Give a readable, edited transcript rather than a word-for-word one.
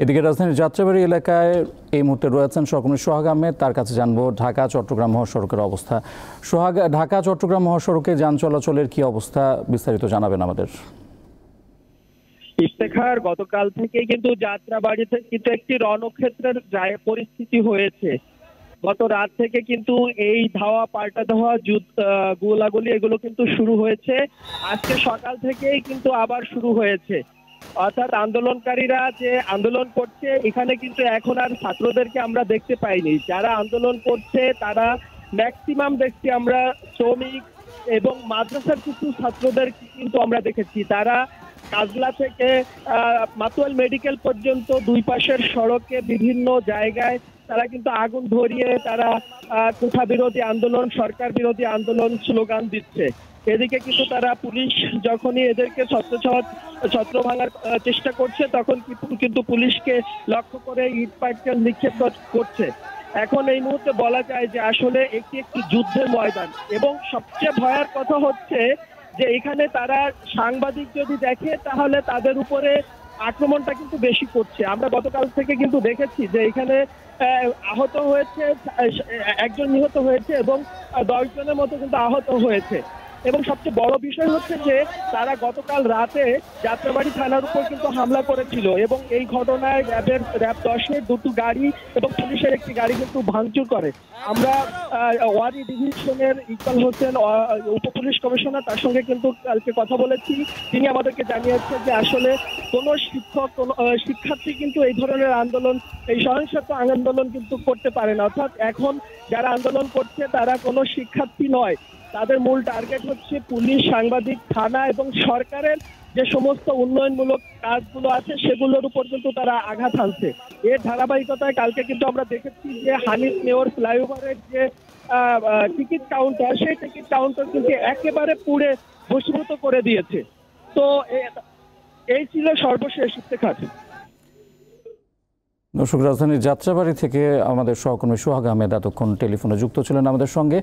এদিকে রাজধানীর যাত্রাবাড়ী এলাকায় এই মুহূর্তে রয়েছেন সহকর্মী সোহাগ আহমেদ। তার কাছে জানবো ঢাকা চট্টগ্রাম মহাসড়কের অবস্থা। সোহাগ, ঢাকা চট্টগ্রাম মহাসড়কে যান চলাচলের কি অবস্থা, বিস্তারিত জানাবেন আমাদের। ইফতেখার, গতকাল থেকে কিন্তু যাত্রাবাড়িতে কিন্তু একটি রণক্ষেত্রের পরিস্থিতি হয়েছে। গত রাত থেকে কিন্তু এই ধাওয়া পাল্টা ধাওয়া গোলাগুলি এগুলো কিন্তু শুরু হয়েছে। আজকে সকাল থেকেই কিন্তু আবার শুরু হয়েছে। অর্থাৎ আন্দোলনকারীরা যে আন্দোলন করছে, এখানে কিন্তু এখন আর ছাত্রদেরকে আমরা দেখতে পাইনি। যারা আন্দোলন করছে তারা ম্যাক্সিমাম দেখছি আমরা শ্রমিক এবং মাদ্রাসার কিছু ছাত্রদের কিন্তু আমরা দেখেছি। তারা কাজলা থেকে মাতুয়াল মেডিকেল পর্যন্ত দুই পাশের সড়কে বিভিন্ন জায়গায় তারা কিন্তু আগুন ধরিয়ে তারা কোঠা বিরোধী আন্দোলন, সরকার বিরোধী আন্দোলন স্লোগান দিচ্ছে। এদিকে কিন্তু তারা পুলিশ যখনই এদেরকে ছত্র ভাঙার চেষ্টা করছে, তখন কিন্তু পুলিশকে লক্ষ্য করে ইট পাটকেল নিক্ষেপ করছে। এখন এই মুহূর্তে বলা যায় যে আসলে একটি যুদ্ধের ময়দান। এবং সবচেয়ে ভয়ের কথা হচ্ছে যে এখানে তারা সাংবাদিক যদি দেখে তাহলে তাদের উপরে আক্রমণটা কিন্তু বেশি করছে। আমরা গতকাল থেকে কিন্তু দেখেছি যে এখানে আহত হয়েছে, একজন নিহত হয়েছে এবং 10 জনের মতো কিন্তু আহত হয়েছে। এবং সবচেয়ে বড় বিষয় হচ্ছে যে তারা গতকাল রাতে যাত্রাবাড়ি থানার উপর কিন্তু হামলা করেছিল এবং এই ঘটনায় র্যাব 10-এর দুটো গাড়ি এবং পুলিশের একটি গাড়ি কিন্তু ভাঙচুর করে। আমরা ওয়ারি ডিভিশনের ইকবাল হোসেন, উপ পুলিশ কমিশনার, তার সঙ্গে কিন্তু কালকে কথা বলেছি। তিনি আমাদেরকে জানিয়েছেন যে আসলে কোনো শিক্ষার্থী কিন্তু এই ধরনের আন্দোলন, এই সহিংসতা আন্দোলন কিন্তু করতে পারে না। অর্থাৎ এখন যারা আন্দোলন করছে তারা কোনো শিক্ষার্থী নয়, তাদের মূল টার্গেট হচ্ছে পুলিশ, সাংবাদিক, থানা এবং সরকারের যে সমস্ত উন্নয়নমূলক কাজগুলো আছে সেগুলোর উপর কিন্তু তারা আঘাত হানছে। এর ধারাবাহিকতায় কালকে কিন্তু আমরা দেখেছি যে হানিফ মেয়র ফ্লাইওভারের যে টিকিট কাউন্টার, সেই টিকিট কাউন্টার কিন্তু একেবারে পুড়ে ভস্মীভূত করে দিয়েছে। তো এই ছিল সর্বশেষ ইফতেখার। দর্শক, রাজধানীর যাত্রাবাড়ি থেকে আমাদের সহকর্মী সোহাগ আহমেদ এতক্ষণ টেলিফোনে যুক্ত ছিলেন আমাদের সঙ্গে।